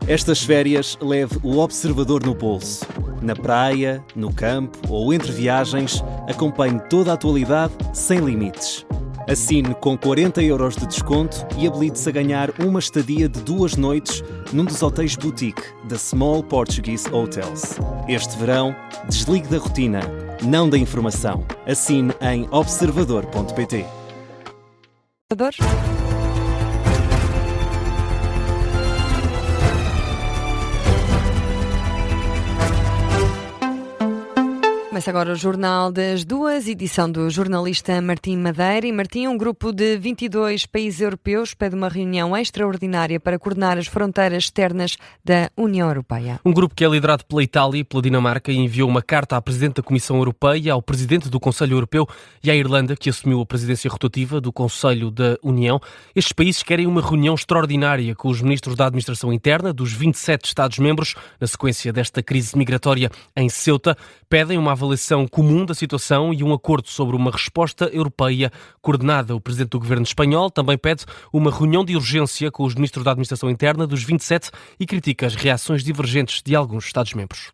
Estas férias leve o Observador no bolso. Na praia, no campo ou entre viagens, acompanhe toda a atualidade sem limites. Assine com 40€ de desconto e habilite-se a ganhar uma estadia de 2 noites num dos hotéis boutique da Small Portuguese Hotels. Este verão, desligue da rotina, não da informação. Assine em observador.pt. Começa agora o Jornal das 2, edição do jornalista Martim Madeira. E Martim, um grupo de 22 países europeus pede uma reunião extraordinária para coordenar as fronteiras externas da União Europeia. Um grupo que é liderado pela Itália e pela Dinamarca e enviou uma carta à Presidente da Comissão Europeia, ao Presidente do Conselho Europeu e à Irlanda, que assumiu a presidência rotativa do Conselho da União. Estes países querem uma reunião extraordinária com os ministros da Administração Interna dos 27 Estados-membros, na sequência desta crise migratória em Ceuta. Pedem uma avaliação comum da situação e um acordo sobre uma resposta europeia coordenada. O Presidente do Governo espanhol também pede uma reunião de urgência com os ministros da Administração Interna dos 27 e critica as reações divergentes de alguns Estados-membros.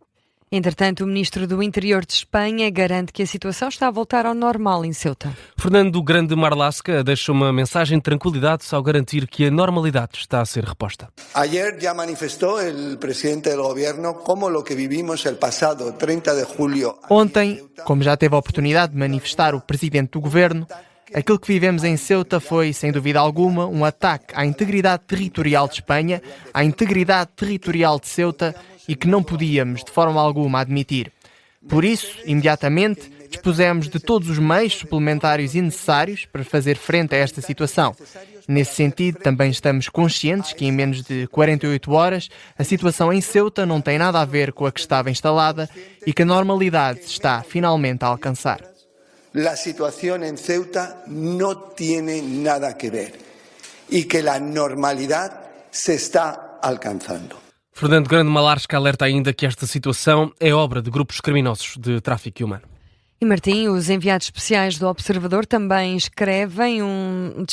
Entretanto, o Ministro do Interior de Espanha garante que a situação está a voltar ao normal em Ceuta. Fernando Grande Marlaska deixa uma mensagem de tranquilidade ao garantir que a normalidade está a ser reposta. Ayer já manifestou o Presidente do Governo como o que vivimos el pasado 30 de julho. Ontem, como já teve a oportunidade de manifestar o Presidente do Governo, aquilo que vivemos em Ceuta foi, sem dúvida alguma, um ataque à integridade territorial de Espanha, à integridade territorial de Ceuta e que não podíamos, de forma alguma, admitir. Por isso, imediatamente, dispusemos de todos os meios suplementares e necessários para fazer frente a esta situação. Nesse sentido, também estamos conscientes que em menos de 48 horas a situação em Ceuta não tem nada a ver com a que estava instalada e que a normalidade se está finalmente a alcançar. A situação em Ceuta não tem nada a ver e que a normalidade se está alcançando. Fernando Grande Marlaska alerta ainda que esta situação é obra de grupos criminosos de tráfico humano. E Martim, os enviados especiais do Observador também descrevem um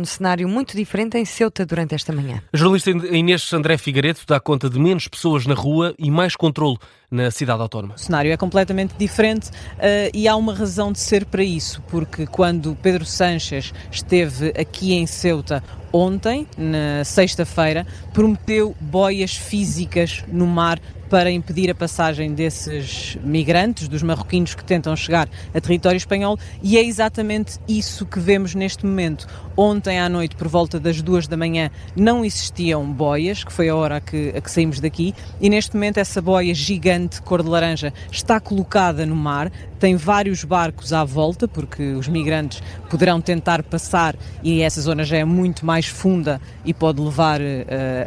cenário muito diferente em Ceuta durante esta manhã. A jornalista Inês André Figueiredo dá conta de menos pessoas na rua e mais controlo na cidade autónoma. O cenário é completamente diferente e há uma razão de ser para isso, porque quando Pedro Sánchez esteve aqui em Ceuta ontem, na sexta-feira, prometeu boias físicas no mar para impedir a passagem desses migrantes, dos marroquinos que tentam chegar a território espanhol, e é exatamente isso que vemos neste momento. Ontem à noite, por volta das 2 da manhã, não existiam boias, que foi a hora a que saímos daqui, e neste momento essa boia gigante, cor de laranja, está colocada no mar, tem vários barcos à volta, porque os migrantes poderão tentar passar e essa zona já é muito mais funda e pode levar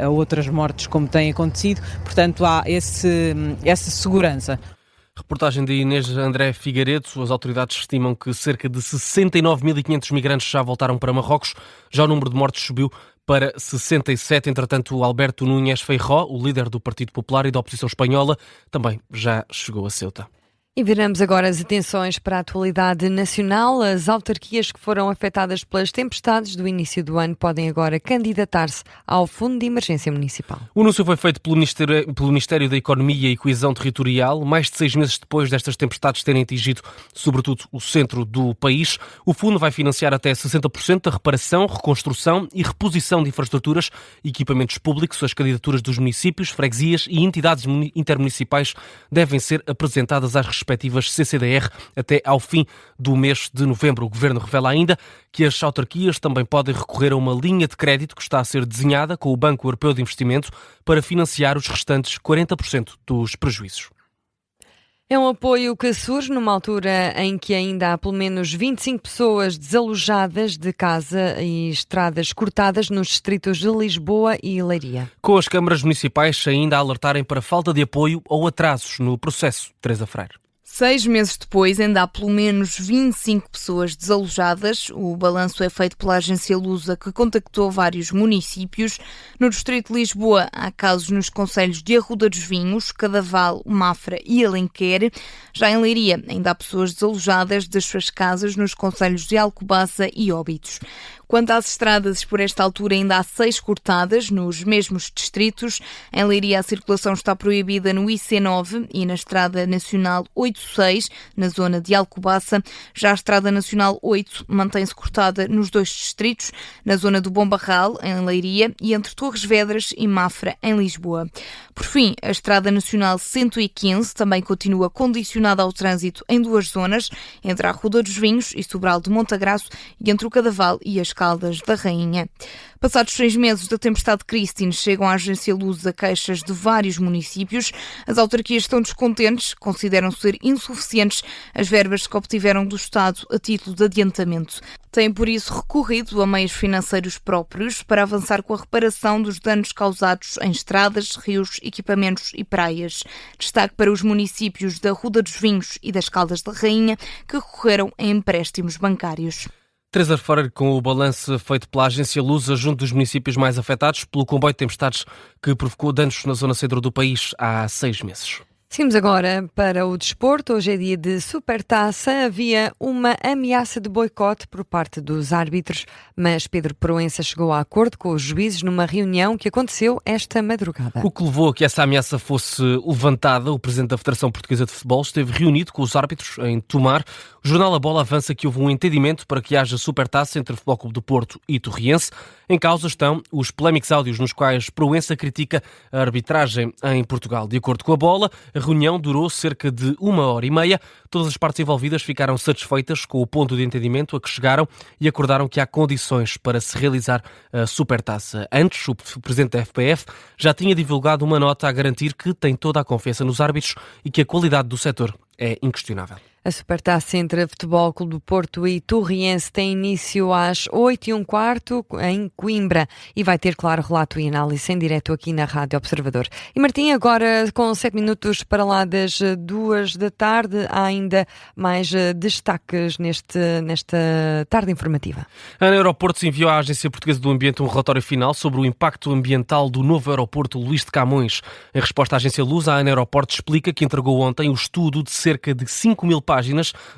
a outras mortes, como tem acontecido, portanto há essa segurança. Reportagem de Inês André Figueiredo. As autoridades estimam que cerca de 69.500 migrantes já voltaram para Marrocos. Já o número de mortes subiu para 67. Entretanto, Alberto Núñez Feijóo, o líder do Partido Popular e da oposição espanhola, também já chegou a Ceuta. E viramos agora as atenções para a atualidade nacional. As autarquias que foram afetadas pelas tempestades do início do ano podem agora candidatar-se ao Fundo de Emergência Municipal. O anúncio foi feito pelo Ministério da Economia e Coesão Territorial, mais de 6 meses depois destas tempestades terem atingido, sobretudo, o centro do país. O fundo vai financiar até 60% da reparação, reconstrução e reposição de infraestruturas e equipamentos públicos. As candidaturas dos municípios, freguesias e entidades intermunicipais devem ser apresentadas às respectivas CCDR até ao fim do mês de novembro. O Governo revela ainda que as autarquias também podem recorrer a uma linha de crédito que está a ser desenhada com o Banco Europeu de Investimento para financiar os restantes 40% dos prejuízos. É um apoio que surge numa altura em que ainda há pelo menos 25 pessoas desalojadas de casa e estradas cortadas nos distritos de Lisboa e Leiria. Com as câmaras municipais ainda a alertarem para falta de apoio ou atrasos no processo. Teresa Freire. 6 meses depois, ainda há pelo menos 25 pessoas desalojadas. O balanço é feito pela agência Lusa, que contactou vários municípios. No distrito de Lisboa, há casos nos concelhos de Arruda dos Vinhos, Cadaval, Mafra e Alenquer. Já em Leiria, ainda há pessoas desalojadas das suas casas nos concelhos de Alcobaça e Óbidos. Quanto às estradas, por esta altura ainda há 6 cortadas nos mesmos distritos. Em Leiria a circulação está proibida no IC9 e na Estrada Nacional 86, na zona de Alcobaça. Já a Estrada Nacional 8 mantém-se cortada nos 2 distritos, na zona do Bom Barral, em Leiria, e entre Torres Vedras e Mafra, em Lisboa. Por fim, a Estrada Nacional 115 também continua condicionada ao trânsito em 2 zonas, entre a Ruda dos Vinhos e Sobral de Montagraço e entre o Cadaval e as Caldas da Rainha. Passados 6 meses da tempestade Christine, chegam à agência Lusa queixas de vários municípios. As autarquias estão descontentes, consideram ser insuficientes as verbas que obtiveram do Estado a título de adiantamento. Têm, por isso, recorrido a meios financeiros próprios para avançar com a reparação dos danos causados em estradas, rios, equipamentos e praias. Destaque para os municípios da Ruda dos Vinhos e das Caldas da Rainha, que recorreram a empréstimos bancários. Teresa Ferreira, com o balanço feito pela agência Lusa, junto dos municípios mais afetados pelo comboio de tempestades que provocou danos na zona centro do país há 6 meses. Seguimos agora para o desporto. Hoje é dia de Supertaça. Havia uma ameaça de boicote por parte dos árbitros, mas Pedro Proença chegou a acordo com os juízes numa reunião que aconteceu esta madrugada. O que levou a que essa ameaça fosse levantada, o presidente da Federação Portuguesa de Futebol esteve reunido com os árbitros em Tomar. O jornal A Bola avança que houve um entendimento para que haja Supertaça entre o Futebol Clube do Porto e Torriense. Em causa estão os polémicos áudios nos quais Proença critica a arbitragem em Portugal. De acordo com A Bola, a reunião durou cerca de 1h30. Todas as partes envolvidas ficaram satisfeitas com o ponto de entendimento a que chegaram e acordaram que há condições para se realizar a Supertaça. Antes, o presidente da FPF já tinha divulgado uma nota a garantir que tem toda a confiança nos árbitros e que a qualidade do setor é inquestionável. A Supertaça entre Futebol Clube do Porto e Torriense tem início às 8h15 em Coimbra e vai ter, claro, relato e análise em direto aqui na Rádio Observador. E Martim, agora com 7 minutos para lá das 2 da tarde, há ainda mais destaques nesta tarde informativa. A ANA Aeroportos enviou à Agência Portuguesa do Ambiente um relatório final sobre o impacto ambiental do novo aeroporto Luís de Camões. Em resposta à Agência Lusa, a ANA Aeroportos explica que entregou ontem o estudo de cerca de 5.000 páginas,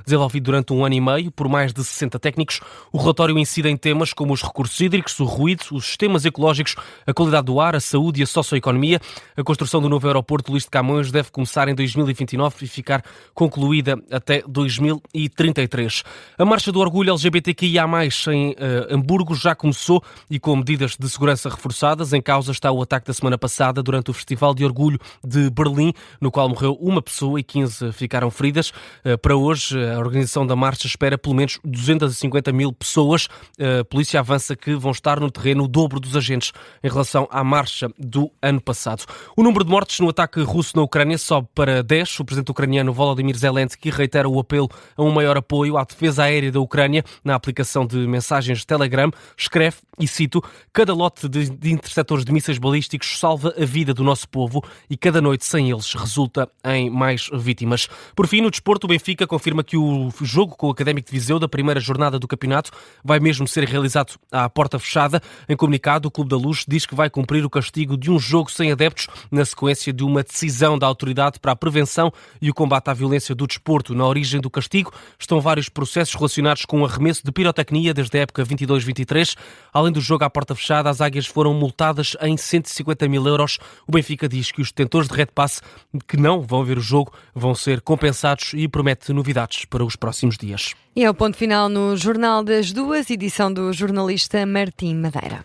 desenvolvido durante 1 ano e meio por mais de 60 técnicos. O relatório incide em temas como os recursos hídricos, o ruído, os sistemas ecológicos, a qualidade do ar, a saúde e a socioeconomia. A construção do novo aeroporto Luís de Camões deve começar em 2029 e ficar concluída até 2033. A Marcha do Orgulho LGBTQIA+, em Hamburgo já começou e com medidas de segurança reforçadas. Em causa está o ataque da semana passada durante o Festival de Orgulho de Berlim, no qual morreu uma pessoa e 15 ficaram feridas. Para hoje, a organização da marcha espera pelo menos 250 mil pessoas. A polícia avança que vão estar no terreno o dobro dos agentes em relação à marcha do ano passado. O número de mortes no ataque russo na Ucrânia sobe para 10. O presidente ucraniano Volodymyr Zelensky reitera o apelo a um maior apoio à defesa aérea da Ucrânia na aplicação de mensagens Telegram. Escreve, e cito, cada lote de interceptores de mísseis balísticos salva a vida do nosso povo e cada noite sem eles resulta em mais vítimas. Por fim, no desporto, o Benfica confirma que o jogo com o Académico de Viseu da primeira jornada do campeonato vai mesmo ser realizado à porta fechada. Em comunicado, o Clube da Luz diz que vai cumprir o castigo de um jogo sem adeptos na sequência de uma decisão da Autoridade para a Prevenção e o Combate à Violência do Desporto. Na origem do castigo estão vários processos relacionados com o arremesso de pirotecnia desde a época 22-23. Além do jogo à porta fechada, as Águias foram multadas em 150 mil euros. O Benfica diz que os detentores de Red Pass que não vão ver o jogo vão ser compensados e promete novidades para os próximos dias. E é o ponto final no Jornal das 2, edição do jornalista Martim Madeira.